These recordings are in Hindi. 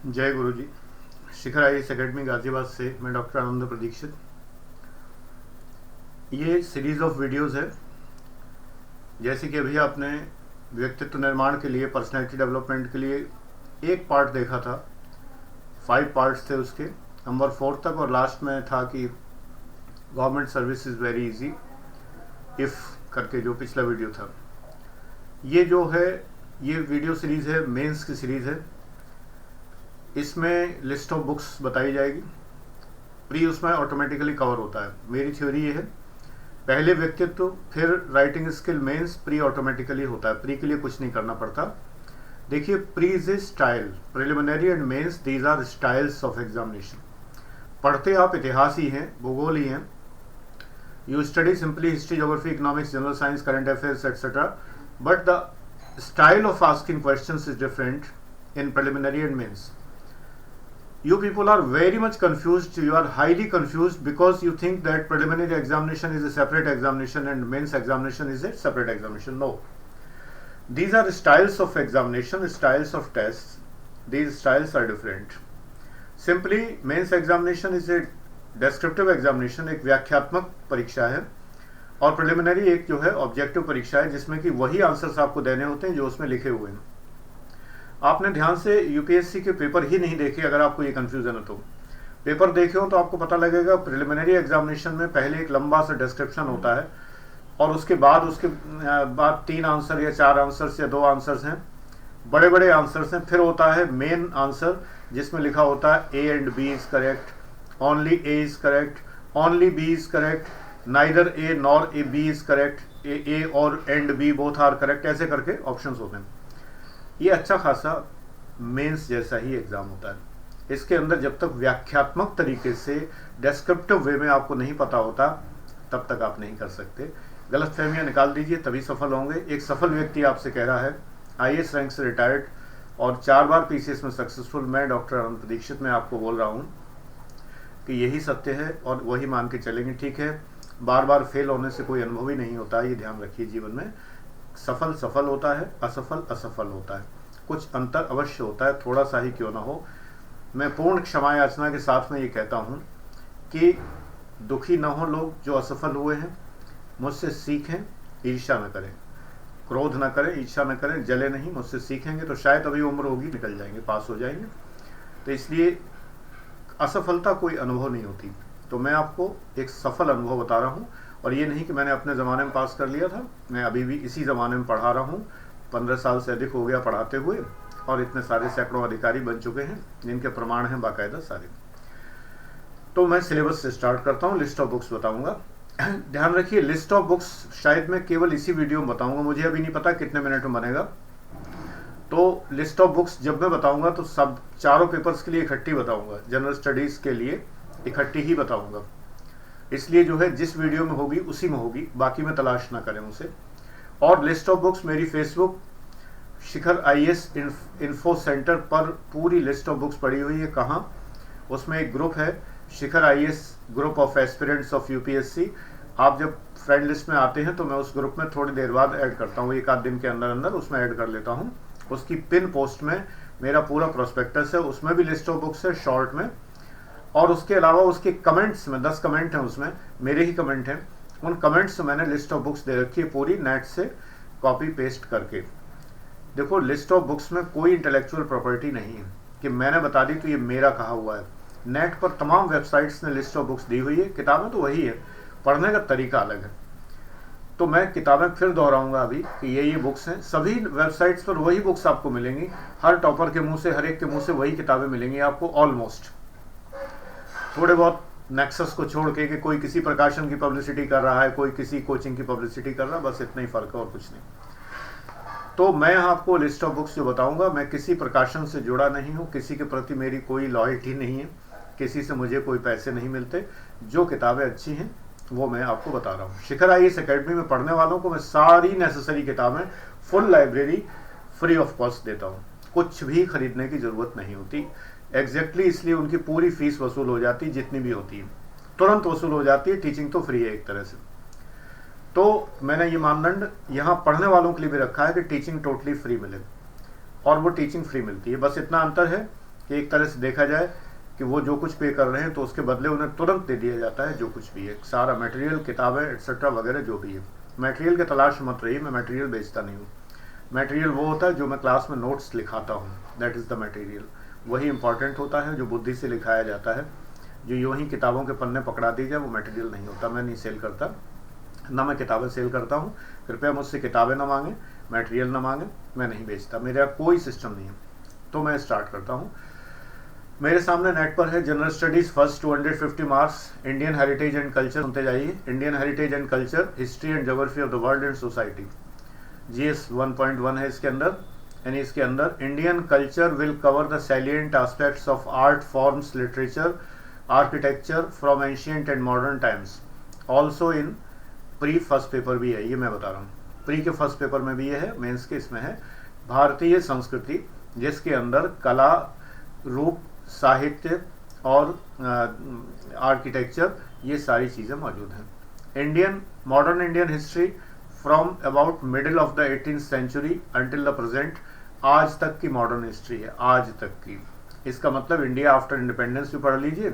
जय गुरु जी। शिखर आईएएस एकेडमी गाजियाबाद से मैं डॉक्टर आनंद प्रदीक्षित। ये सीरीज ऑफ वीडियोस है। जैसे कि अभी आपने व्यक्तित्व निर्माण के लिए, पर्सनैलिटी डेवलपमेंट के लिए एक पार्ट देखा था, 5 पार्ट्स थे उसके, नंबर 4 तक, और लास्ट में था कि government service is very easy if करके जो पिछला वीडियो था। ये जो है ये वीडियो सीरीज़ है, मेंस की सीरीज़ है। इसमें लिस्ट ऑफ बुक्स बताई जाएगी। प्री उसमें ऑटोमेटिकली कवर होता है। मेरी थ्योरी ये है, पहले व्यक्तित्व फिर writing skill, mains pre automatically होता है। प्री के लिए कुछ नहीं करना पड़ता। देखिए, pre is a style, preliminary and mains these are styles of examination. पढ़ते आप इतिहास ही हैं, भूगोल ही हैं, you study simply history, geography, economics, general science, current affairs etcetera, but the style of asking questions is different in preliminary and mains. You people are very much confused. You are highly confused because you think that preliminary examination is a separate examination and mains examination is a separate examination. No. These are styles of examination, styles of tests. These styles are different. Simply mains examination is a descriptive examination, एक व्याख्यात्मक परीक्षा है, और preliminary एक जो है ऑब्जेक्टिव परीक्षा है, जिसमें कि वही आंसर्स आपको देने होते हैं जो उसमें लिखे हुए हैं। आपने ध्यान से यूपीएससी के पेपर ही नहीं देखे। अगर आपको ये कंफ्यूजन है तो पेपर देखे हो तो आपको पता लगेगा। प्रिलिमिनरी एग्जामिनेशन में पहले एक लंबा सा डिस्क्रिप्शन होता है और उसके बाद 3 आंसर या 4 आंसर्स या 2 आंसर्स हैं, बड़े बड़े आंसर्स हैं। फिर होता है मेन आंसर, जिसमें लिखा होता है A and B is correct, only A is correct, only B is correct, neither A nor A B is correct, A और and B both are correct, ऐसे करके ऑप्शंस होते हैं। ये अच्छा खासा मेंस जैसा ही एग्जाम होता है। इसके अंदर जब तक व्याख्यात्मक तरीके से डेस्क्रिप्टिव वे में आपको नहीं पता होता, तब तक आप नहीं कर सकते। गलतफहमियां निकाल दीजिए, तभी सफल होंगे। एक सफल व्यक्ति आपसे कह रहा है, आईएएस रैंक से रिटायर्ड और 4 बार पीसीएस में सक्सेसफुल, मैं डॉक्टर आनंद प्रदीक्षित में आपको बोल रहा हूँ कि यही सत्य है और वही मान के चलेंगे। ठीक है, बार बार फेल होने से कोई अनुभव ही नहीं होता, ये ध्यान रखिए। जीवन में सफल सफल होता है, असफल असफल होता है। कुछ अंतर अवश्य होता है, थोड़ा सा ही क्यों ना हो। मैं पूर्ण क्षमा याचना के साथ में ये कहता हूँ कि दुखी न हो लोग जो असफल हुए हैं। मुझसे सीखें, ईर्ष्या न करें, क्रोध न करें, ईर्ष्या न करें, जले नहीं। मुझसे सीखेंगे तो शायद अभी उम्र होगी, निकल जाएंगे, पास हो जाएंगे। तो इसलिए असफलता कोई अनुभव नहीं होती। तो मैं आपको एक सफल अनुभव बता रहा हूँ, और ये नहीं कि मैंने अपने ज़माने में पास कर लिया था। मैं अभी भी इसी ज़माने में पढ़ा रहा हूँ। 15 साल से अधिक हो गया पढ़ाते हुए, और इतने सारे सैकड़ों अधिकारी बन चुके हैं जिनके प्रमाण हैं बाकायदा सारे। तो मैं सिलेबस से स्टार्ट करता हूँ, लिस्ट ऑफ बुक्स बताऊँगा। ध्यान रखिए, लिस्ट ऑफ बुक्स शायद मैं केवल इसी वीडियो में बताऊँगा, मुझे अभी नहीं पता कितने मिनट में बनेगा। तो लिस्ट ऑफ बुक्स जब मैं बताऊँगा तो सब चारों पेपर्स के लिए इकट्ठी बताऊँगा, जनरल स्टडीज़ के लिए इकट्ठी ही बताऊँगा। इसलिए जो है जिस वीडियो में होगी उसी में होगी, बाकी में तलाश ना करें उसे। और लिस्ट ऑफ बुक्स मेरी फेसबुक शिखर आईएएस इन्फो सेंटर पर पूरी लिस्ट ऑफ बुक्स पड़ी हुई है। कहाँ? उसमें एक ग्रुप है, Shikhar IAS group of aspirants of UPSC. आप जब फ्रेंड लिस्ट में आते हैं तो मैं उस ग्रुप में थोड़ी देर बाद ऐड करता हूँ, 1 आध दिन के अंदर अंदर उसमें ऐड कर लेता हूँ। उसकी पिन पोस्ट में मेरा पूरा प्रोस्पेक्टस है, उसमें भी लिस्ट ऑफ बुक्स है शॉर्ट में। और उसके अलावा उसके कमेंट्स में 10 कमेंट हैं, उसमें मेरे ही कमेंट हैं। उन कमेंट्स में मैंने लिस्ट ऑफ बुक्स दे रखी है पूरी, नेट से कॉपी पेस्ट करके। देखो, लिस्ट ऑफ बुक्स में कोई इंटेलेक्चुअल प्रॉपर्टी नहीं है कि मैंने बता दी तो ये मेरा कहा हुआ है। नेट पर तमाम वेबसाइट्स ने लिस्ट ऑफ बुक्स दी हुई है, किताबें तो वही है, पढ़ने का तरीका अलग है। तो मैं किताबें फिर दोहराऊंगा अभी कि ये बुक्स हैं। सभी वेबसाइट्स पर वही बुक्स आपको मिलेंगी, हर टॉपर के मुँह से, हर एक के मुँह से वही किताबें मिलेंगी आपको ऑलमोस्ट। थोड़े बहुत नेक्सस को छोड़ के कि कोई किसी प्रकाशन की पब्लिसिटी कर रहा है, कोई किसी कोचिंग की पब्लिसिटी कर रहा है, बस इतना ही फर्क है और कुछ नहीं। तो मैं आपको लिस्ट ऑफ बुक्स जो बताऊंगा, मैं किसी प्रकाशन से जुड़ा नहीं हूं, किसी के प्रति मेरी कोई लॉयल्टी नहीं है, किसी से मुझे कोई पैसे नहीं मिलते। जो किताबें अच्छी हैं वो मैं आपको बता रहा हूँ। शिखर आईएएस एकेडमी में पढ़ने वालों को मैं सारी नेसेसरी किताबें, full library free of cost देता हूँ। कुछ भी खरीदने की जरूरत नहीं होती। एग्जैक्टली इसलिए उनकी पूरी फीस वसूल हो जाती है, जितनी भी होती है तुरंत वसूल हो जाती है। टीचिंग तो फ्री है एक तरह से। तो मैंने ये मानदंड यहाँ पढ़ने वालों के लिए भी रखा है कि टीचिंग टोटली फ्री मिले, और वो टीचिंग फ्री मिलती है। बस इतना अंतर है कि एक तरह से देखा जाए कि वो जो कुछ पे कर रहे हैं तो उसके बदले उन्हें तुरंत दे दिया जाता है जो कुछ भी है, सारा मटेरियल, किताबें एक्सेट्रा वगैरह जो भी है। मटेरियल की तलाश मत रहिए, मैं मटेरियल बेचता नहीं हूँ। मटेरियल वो होता है जो मैं क्लास में नोट्स लिखाता हूँ, दैट इज़ द मटेरियल। वही इंपॉर्टेंट होता है जो बुद्धि से लिखाया जाता है। जो यूँ ही किताबों के पन्ने पकड़ा दी जाए वो मटेरियल नहीं होता। मैं नहीं सेल करता, ना मैं किताबें सेल करता हूँ। कृपया मुझसे किताबें ना मांगें, मटेरियल ना मांगें, मैं नहीं बेचता, मेरा कोई सिस्टम नहीं है। तो मैं स्टार्ट करता हूँ। मेरे सामने नेट पर है general studies first 250 marks, Indian heritage and culture, सुनते जाइए। Indian heritage and culture, history and geography of the world and society, GS 1.1 है इसके अंदर। यानी इसके अंदर Indian culture will cover the salient aspects of art forms, literature, architecture from ancient and modern times. Also in pre first paper भी है, ये मैं बता रहा हूँ। प्री के फर्स्ट पेपर में भी ये है, मेंस के इसमें है भारतीय संस्कृति, जिसके अंदर कला, रूप, साहित्य और आर्किटेक्चर, ये सारी चीज़ें मौजूद हैं। Indian modern Indian history from about middle of the 18th century until the present, आज तक की मॉडर्न हिस्ट्री है, आज तक की। इसका मतलब इंडिया आफ्टर इंडिपेंडेंस भी पढ़ लीजिए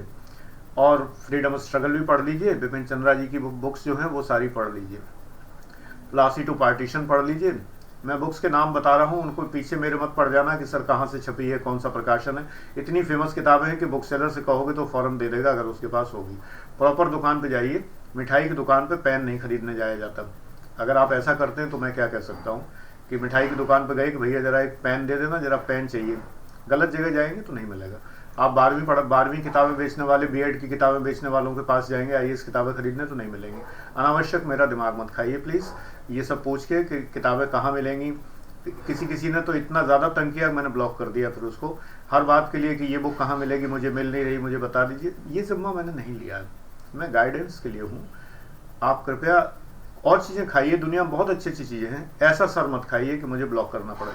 और फ्रीडम स्ट्रगल भी पढ़ लीजिए, बिपिन चंद्रा जी की बुक्स जो हैं वो सारी पढ़ लीजिए, प्लासी टू पार्टीशन पढ़ लीजिए। मैं बुक्स के नाम बता रहा हूँ, उनको पीछे मेरे मत पड़ जाना कि सर कहाँ से छपी है, कौन सा प्रकाशन है। इतनी फेमस किताबें हैं कि बुक सेलर से कहोगे तो फौरन दे देगा अगर उसके पास होगी। प्रॉपर दुकान पे जाइए, मिठाई की दुकान पे पेन नहीं खरीदने जाया जाता। अगर आप ऐसा करते हैं तो मैं क्या कह सकता हूँ कि मिठाई की दुकान पे गए कि भैया ज़रा एक पेन दे देना, ज़रा पेन चाहिए, गलत जगह जाएंगे तो नहीं मिलेगा। आप 12वीं किताबें बेचने वाले, B.Ed की किताबें बेचने वालों के पास जाएंगे IAS किताबें खरीदने तो नहीं मिलेंगी। अनावश्यक मेरा दिमाग मत खाइए प्लीज़, ये सब पूछ के कि किताबें कहाँ मिलेंगी। किसी ने तो इतना ज़्यादा तंग किया, मैंने ब्लॉक कर दिया फिर उसको, हर बात के लिए कि ये बुक कहाँ मिलेगी, मुझे मिल नहीं रही, मुझे बता दीजिए। ये जिम्मा मैंने नहीं लिया है, मैं गाइडेंस के लिए हूँ। आप कृपया और चीज़ें खाइए, दुनिया में बहुत अच्छी अच्छी चीज़ें हैं, ऐसा सर मत खाइए कि मुझे ब्लॉक करना पड़े।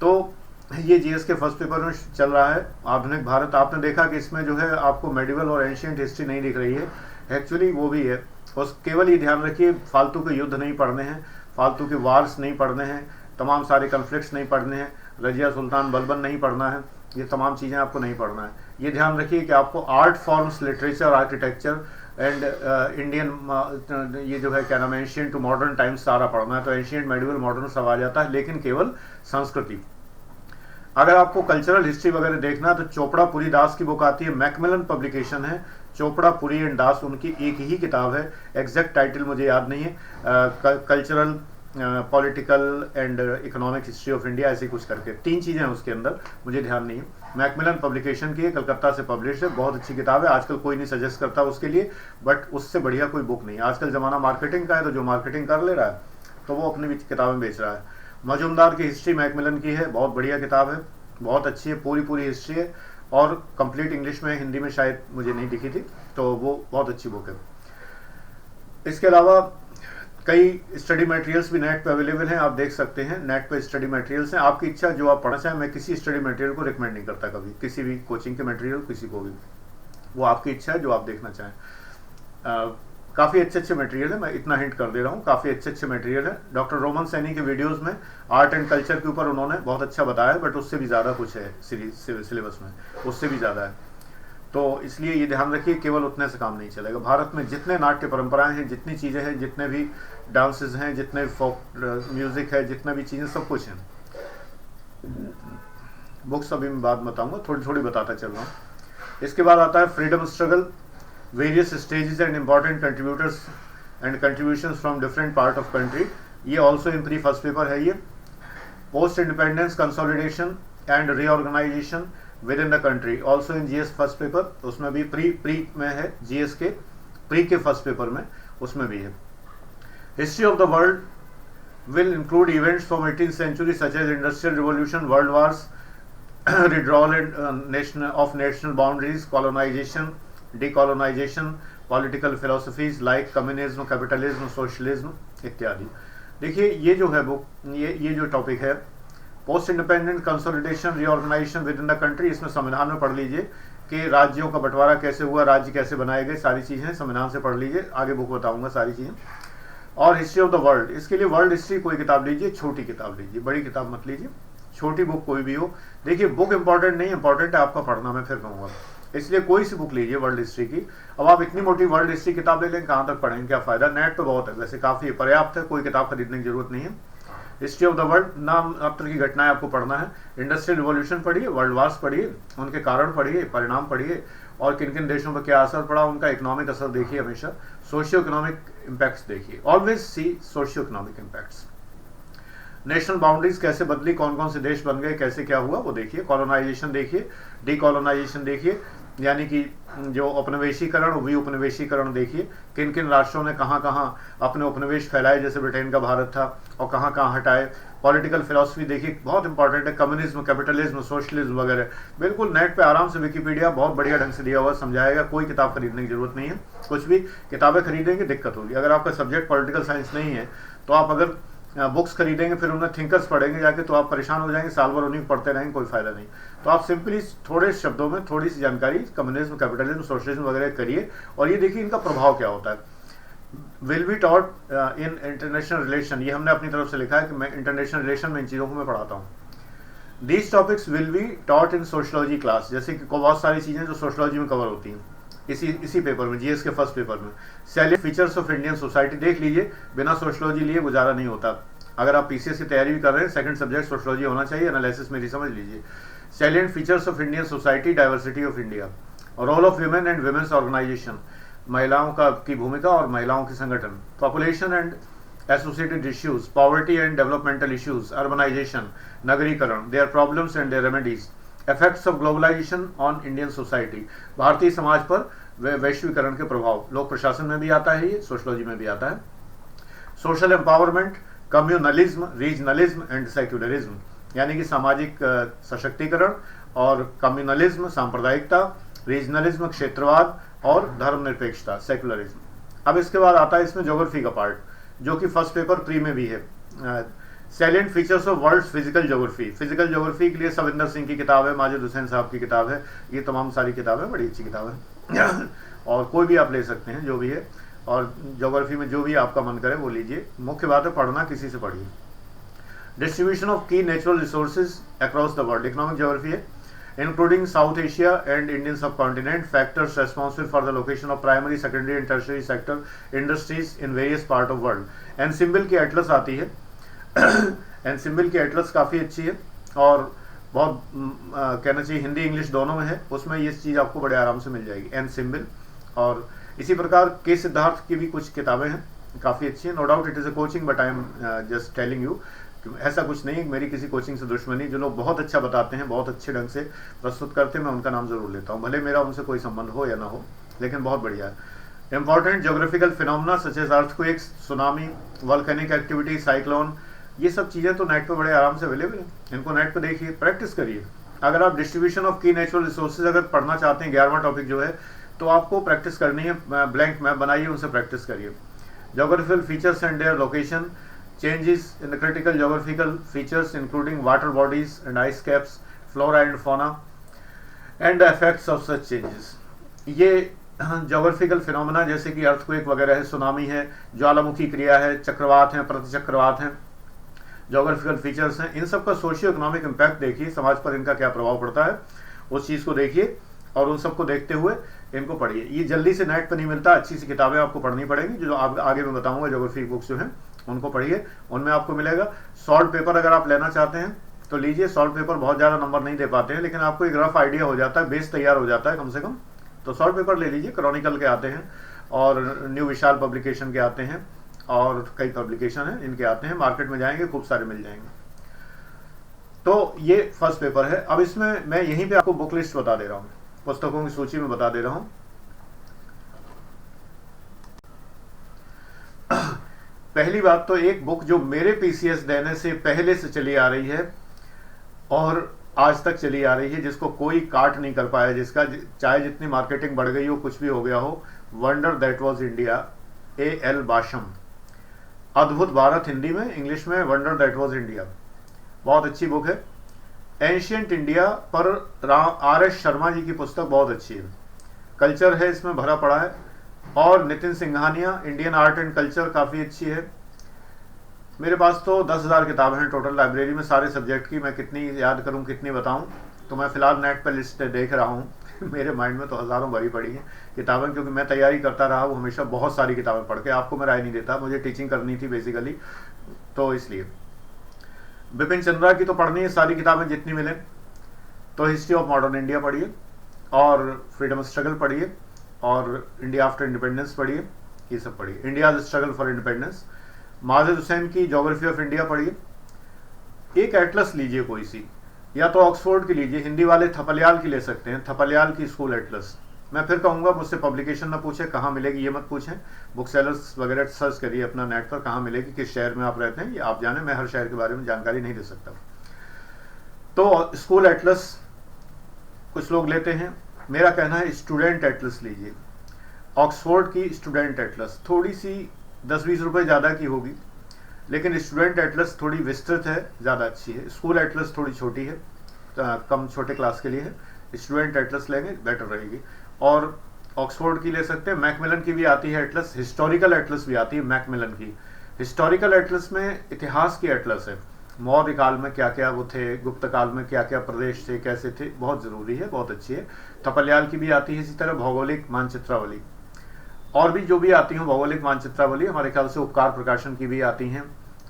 तो ये GS के फर्स्ट पेपर में चल रहा है आधुनिक भारत। आपने देखा कि इसमें जो है आपको मेडिवल और एंशिएंट हिस्ट्री नहीं दिख रही है, एक्चुअली वो भी है। बस केवल ये ध्यान रखिए, फालतू के युद्ध नहीं पढ़ने हैं, फालतू के वार्स नहीं पढ़ने हैं, तमाम सारे कन्फ्लिक्ट्स नहीं पढ़ने हैं, रजिया सुल्तान बलबन नहीं पढ़ना है, ये तमाम चीज़ें आपको नहीं पढ़ना है। ये ध्यान रखिए कि आपको art forms, literature, architecture and Indian ये जो है क्या नाम है, एंशिएंट टू मॉडर्न टाइम्स सारा पढ़ना है। तो एंशिएंट, मेडिवल, मॉडर्न सब आ जाता है, लेकिन केवल संस्कृति। अगर आपको कल्चरल हिस्ट्री वगैरह देखना है तो चोपड़ा पुरी दास की बुक आती है, मैकमिलन पब्लिकेशन है, चोपड़ा पुरी एंड दास, उनकी एक ही किताब है, एग्जैक्ट टाइटल मुझे याद नहीं है, cultural, political and economic history of India, ऐसी कुछ करके 3 चीज़ें हैं उसके अंदर, मुझे ध्यान नहीं है। मैकमिलन पब्लिकेशन की है, कलकत्ता से पब्लिश है, बहुत अच्छी किताब है। आजकल कोई नहीं सजेस्ट करता उसके लिए, बट उससे बढ़िया कोई बुक नहीं। आजकल ज़माना मार्केटिंग का है, तो जो मार्केटिंग कर ले रहा है तो वो अपनी किताबें बेच रहा है। मजुमदार की हिस्ट्री मैकमिलन की है, बहुत बढ़िया किताब है, बहुत अच्छी है, पूरी हिस्ट्री है और कंप्लीट इंग्लिश में, हिंदी में शायद मुझे नहीं दिखी थी, तो वो बहुत अच्छी बुक है। इसके अलावा कई स्टडी मटेरियल्स भी नेट पे अवेलेबल हैं, आप देख सकते हैं, नेट पे स्टडी मटेरियल्स हैं। आपकी इच्छा जो आप पढ़ना चाहें, मैं किसी स्टडी मटेरियल को रिकमेंड नहीं करता कभी, किसी भी कोचिंग के मटेरियल किसी को भी, वो आपकी इच्छा है जो आप देखना चाहें। काफ़ी अच्छे मटेरियल है, मैं इतना हिंट कर दे रहा हूँ, काफ़ी अच्छे मटेरियल है। डॉक्टर रोमन सैनी के वीडियोस में आर्ट एंड कल्चर के ऊपर उन्होंने बहुत अच्छा बताया, बट उससे भी ज़्यादा कुछ है सिलेबस में, उससे भी ज़्यादा है। तो इसलिए ये ध्यान रखिए, केवल उतने से काम नहीं चलेगा। भारत में जितने नाट्य परंपराएं हैं, जितनी चीज़ें हैं, जितने भी डांसेस हैं, जितने फोक म्यूज़िक है, जितने भी चीज़ें, सब कुछ हैं। बुक्स अभी मैं बाद बताऊँगा, थोड़ी बताता चल रहा हूँ। इसके बाद आता है freedom struggle, various stages and important contributors and contributions from different part of country, ये also in pre first paper है। ये post independence consolidation and reorganisation within the country, also in GS first paper, उसमें भी प्री में है, GS के प्री के फर्स्ट पेपर में उसमें भी है। History of the world will include events from 18th century such as industrial revolution, world wars, withdrawal of national boundaries, colonization, decolonization, political philosophies like communism, capitalism, socialism इत्यादि। देखिए ये जो है बुक, ये जो टॉपिक है, post independent consolidation, reorganisation within the country, इसमें संविधान में पढ़ लीजिए कि राज्यों का बंटवारा कैसे हुआ, राज्य कैसे बनाए गए, सारी चीज़ें संविधान से पढ़ लीजिए, आगे बुक बताऊंगा सारी चीज़ें। और हिस्ट्री ऑफ द वर्ल्ड, इसके लिए वर्ल्ड हिस्ट्री कोई किताब लीजिए, छोटी किताब लीजिए, बड़ी किताब मत लीजिए, छोटी बुक कोई भी हो। देखिए बुक इंपॉर्टेंट नहीं, इंपॉर्टेंट है आपका पढ़ना, मैं फिर कहूँगा। इसलिए कोई सी बुक लीजिए वर्ल्ड हिस्ट्री की। अब आप इतनी मोटी वर्ल्ड हिस्ट्री किताब ले लें, कहाँ तक पढ़ेंगे, क्या फायदा। नेट तो बहुत है वैसे, काफ़ी पर्याप्त है, कोई किताब खरीदने की जरूरत नहीं है। हिस्ट्री ऑफ द वर्ल्ड नाम मात्र की घटनाएं आपको पढ़ना है। इंडस्ट्रियल रिवॉल्यूशन पढ़िए, वर्ल्ड वार्स पढ़िए, उनके कारण पढ़िए, परिणाम पढ़िए, और किन किन देशों पर क्या असर पड़ा, उनका इकोनॉमिक असर देखिए हमेशा। सोशियो इकोनॉमिक इम्पैक्ट्स देखिए, always see socio economic impacts. National boundaries कैसे बदली, कौन कौन से देश बन गए, कैसे क्या हुआ वो देखिए। कॉलोनाइजेशन देखिए, डीकॉलोनाइजेशन देखिए, यानी कि जो उपनिवेशीकरण, विउपनिवेशीकरण देखिए, किन किन राष्ट्रों ने कहाँ कहाँ अपने उपनिवेश फैलाए, जैसे ब्रिटेन का भारत था, और कहाँ कहाँ हटाए। पॉलिटिकल फिलॉसफी देखिए, बहुत इंपॉर्टेंट है, कम्युनिज्म, कैपिटलिज्म, सोशलिज्म वगैरह। बिल्कुल नेट पे आराम से विकिपीडिया बहुत बढ़िया ढंग से दिया हुआ, समझाएगा, कोई किताब खरीदने की जरूरत नहीं है। कुछ भी किताबें खरीदेंगे दिक्कत होगी। अगर आपका सब्जेक्ट पॉलिटिकल साइंस नहीं है तो आप अगर बुक्स खरीदेंगे फिर उन्हें थिंकर्स पढ़ेंगे जाके, तो आप परेशान हो जाएंगे, साल भर उन्हीं को पढ़ते रहेंगे, कोई फायदा नहीं। तो आप सिंपली थोड़े शब्दों में थोड़ी सी जानकारी कम्युनिज्म, कैपिटलिज्म, सोशलिज्म वगैरह करिए, और ये देखिए इनका प्रभाव क्या होता है। Will be taught in international relation, ये हमने अपनी तरफ से लिखा है कि मैं इंटरनेशनल रिलेशन में इन चीज़ों को मैं पढ़ाता हूँ। These topics will be taught in sociology class, जैसे कि बहुत सारी चीज़ें जो सोशलॉजी में कवर होती हैं इसी पेपर में, जीएस के फर्स्ट पेपर में। Salient features of Indian society देख लीजिए, बिना सोशलॉजी लिए गुजारा नहीं होता। अगर आप पीसीएस की तैयारी भी कर रहे हैं, सेकंड सब्जेक्ट सोशलॉजी होना चाहिए, एनालिसिस मेरी समझ लीजिए। Salient features of Indian society, diversity of India, role of women and women's organisation, महिलाओं की भूमिका और महिलाओं के संगठन, population and associated issues, poverty and developmental issues, urbanisation, नगरीकरण, their problems and their remedies, effects of globalisation on Indian society, भारतीय समाज पर वैश्वीकरण के प्रभाव। लोक प्रशासन में भी आता है, ये सोशलॉजी में भी आता है। Social empowerment, communalism, regionalism and secularism, यानी कि सामाजिक सशक्तिकरण, और कम्युनलिज्म सांप्रदायिकता, रीजनलिज्म क्षेत्रवाद, और धर्मनिरपेक्षता, सेक्युलरिज्म। अब इसके बाद आता है इसमें ज्योग्राफी का पार्ट, जो कि फर्स्ट पेपर प्री में भी है। Salient features of world physical geography, physical geography के लिए सविंदर सिंह की किताब है, माजिद हुसैन साहब की किताब है, ये तमाम सारी किताबें बड़ी अच्छी किताब है और कोई भी आप ले सकते हैं जो भी है, और ज्योग्राफी में जो भी आपका मन करे वो लीजिए। मुख्य बात है पढ़ना, किसी से पढ़िए। Distribution of key natural resources across the world, economic geography है, including south Asia and Indian subcontinent, factors responsible for the location of primary, secondary and tertiary sector industries in various part of world. एनसिम्बल की एटलस आती है एनसिम्बल की एटलस काफ़ी अच्छी है, और बहुत कहना चाहिए हिंदी इंग्लिश दोनों में है, उसमें ये चीज़ आपको बड़े आराम से मिल जाएगी, एनसिम्बल। और इसी प्रकार के सिद्धार्थ की भी कुछ किताबें हैं, काफ़ी अच्छी है। No doubt it is a coaching, but I am just telling you, ऐसा कुछ नहीं, मेरी किसी कोचिंग से दुश्मनी। जो लोग बहुत अच्छा बताते हैं, बहुत अच्छे ढंग से प्रस्तुत करते हैं, मैं उनका नाम जरूर लेता हूँ, भले मेरा उनसे कोई संबंध हो या ना हो, लेकिन बहुत बढ़िया है। Important geographical phenomena such as earthquakes, tsunami, volcanic activity, cyclone, ये सब चीज़ें तो नेट पे बड़े आराम से अवेलेबल हैं, इनको नेट पे देखिए, प्रैक्टिस करिए। अगर आप distribution of key natural resources अगर पढ़ना चाहते हैं, 11वां टॉपिक जो है, तो आपको प्रैक्टिस करनी है, ब्लैंक मैप बनाइए, उनसे प्रैक्टिस करिए। Geographical features and their location, changes in the critical geographical features including water bodies and ice caps, flora and fauna and the effects of such changes। ये ज्योग्राफिकल फिनोमेना जैसे कि अर्थक्वेक वगैरह है, सुनामी है, ज्वालामुखी क्रिया है, चक्रवात हैं, प्रतिचक्रवात हैं, ज्योग्राफिकल फीचर्स हैं, इन सब का सोशियो इकोनॉमिक इम्पैक्ट देखिए, समाज पर इनका क्या प्रभाव पड़ता है, उस चीज़ को देखिए, और उन सबको देखते हुए इनको पढ़िए। ये जल्दी से नेट पर नहीं मिलता, अच्छी सी किताबें आपको पढ़नी पड़ेंगी, जो आगे मैं बताऊंगा, ज्योग्राफी बुक्स जो हैं उनको पढ़िए, उनमें आपको मिलेगा। सॉल्व पेपर अगर आप लेना चाहते हैं तो लीजिए, सॉल्व पेपर बहुत ज़्यादा नंबर नहीं दे पाते हैं, लेकिन आपको एक रफ आइडिया हो जाता है, बेस तैयार हो जाता है कम से कम, तो सॉल्व पेपर ले लीजिए। क्रॉनिकल के आते हैं, और न्यू विशाल पब्लिकेशन के आते हैं, और कई पब्लिकेशन हैं इनके आते हैं, मार्केट में जाएंगे खूब सारे मिल जाएंगे। तो ये फर्स्ट पेपर है। अब इसमें मैं यहीं पे आपको बुक लिस्ट बता दे रहा हूँ, पुस्तकों की सूची में बता दे रहा हूँ। पहली बात तो एक बुक जो मेरे पीसीएस देने से पहले से चली आ रही है और आज तक चली आ रही है, जिसको कोई काट नहीं कर पाया, जिसका चाहे जितनी मार्केटिंग बढ़ गई हो, कुछ भी हो गया हो, wonder that was India, A.L. Basham, अद्भुत भारत हिंदी में, इंग्लिश में वंडर दैट वाज इंडिया, बहुत अच्छी बुक है। एंशिएंट इंडिया पर R.S. शर्मा जी की पुस्तक बहुत अच्छी है, कल्चर है इसमें भरा पड़ा है। और Nitin Singhania, Indian art and culture, काफ़ी अच्छी है। मेरे पास तो 10,000 किताबें हैं टोटल लाइब्रेरी में, सारे सब्जेक्ट की। मैं कितनी याद करूं, कितनी बताऊं, तो मैं फ़िलहाल नेट पर लिस्ट देख रहा हूं मेरे माइंड में तो हज़ारों भरी पड़ी हैं किताबें, क्योंकि मैं तैयारी करता रहा हूँ हमेशा बहुत सारी किताबें पढ़ के। आपको मैं राय नहीं देता, मुझे टीचिंग करनी थी बेसिकली, तो इसलिए। बिपिन चंद्रा की तो पढ़नी है सारी किताबें जितनी मिले। तो हिस्ट्री ऑफ मॉडर्न इंडिया पढ़िए, और फ्रीडम स्ट्रगल पढ़िए, और इंडिया आफ्टर इंडिपेंडेंस पढ़िए, ये सब पढ़िए। India struggle for independence. Majid Hussain की ज्योग्राफी ऑफ इंडिया पढ़िए। एक एटलस लीजिए कोई सी, या तो ऑक्सफोर्ड की लीजिए, हिंदी वाले थपलियाल की ले सकते हैं, थपलियाल की स्कूल एटलस। मैं फिर कहूँगा मुझसे पब्लिकेशन ना पूछे कहाँ मिलेगी, ये मत पूछें, बुक सेलर्स वगैरह सर्च करिए अपना नेट पर कहाँ मिलेगी, किस शहर में आप रहते हैं ये आप जाने, मैं हर शहर के बारे में जानकारी नहीं दे सकता। तो स्कूल एटलस कुछ लोग लेते हैं, मेरा कहना है स्टूडेंट एटलस लीजिए। ऑक्सफोर्ड की स्टूडेंट एटलस थोड़ी सी 10-20 रुपये ज़्यादा की होगी, लेकिन स्टूडेंट एटलस थोड़ी विस्तृत है, ज़्यादा अच्छी है। स्कूल एटलस थोड़ी छोटी है, कम छोटे क्लास के लिए है। स्टूडेंट एटलस लेंगे बेटर रहेगी। और ऑक्सफोर्ड की ले सकते हैं। मैकमिलन की भी आती है एटलस, हिस्टोरिकल एटलस भी आती है मैकमिलन की। हिस्टोरिकल एटलस में इतिहास की एटलस है, मौर्य काल में क्या क्या वो थे, गुप्त काल में क्या क्या प्रदेश थे, कैसे थे, बहुत ज़रूरी है, बहुत अच्छी है। थपलियाल की भी आती है इसी तरह भौगोलिक मानचित्रावली, और भी जो भी आती हैं भौगोलिक मानचित्रावली, हमारे ख्याल से उपकार प्रकाशन की भी आती हैं।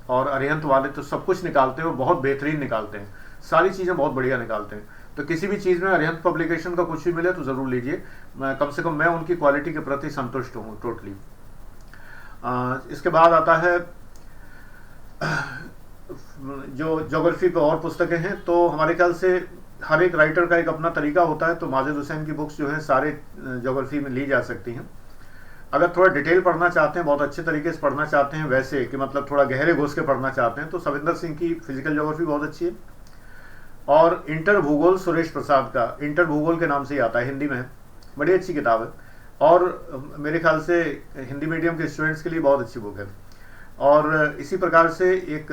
और अरिहंत वाले तो सब कुछ निकालते हैं और बहुत बेहतरीन निकालते हैं, सारी चीज़ें बहुत बढ़िया निकालते हैं। तो किसी भी चीज़ में अरिहंत पब्लिकेशन का कुछ भी मिले तो ज़रूर लीजिए, कम से कम मैं उनकी क्वालिटी के प्रति संतुष्ट हूँ टोटली। इसके बाद आता है जो ज्योग्राफी पे और पुस्तकें हैं, तो हमारे ख्याल से हर एक राइटर का एक अपना तरीका होता है। तो माजिद हुसैन की बुक्स जो हैं सारे ज्योग्राफी में ली जा सकती हैं। अगर थोड़ा डिटेल पढ़ना चाहते हैं, बहुत अच्छे तरीके से पढ़ना चाहते हैं, वैसे कि मतलब थोड़ा गहरे घुस के पढ़ना चाहते हैं, तो सविंदर सिंह की फिजिकल ज्योग्राफी बहुत अच्छी है। और इंटर भूगोल सुरेश प्रसाद का, इंटर भूगोल के नाम से ही आता है, हिंदी में है, बड़ी अच्छी किताब है। और मेरे ख्याल से हिंदी मीडियम के स्टूडेंट्स के लिए बहुत अच्छी बुक है। और इसी प्रकार से एक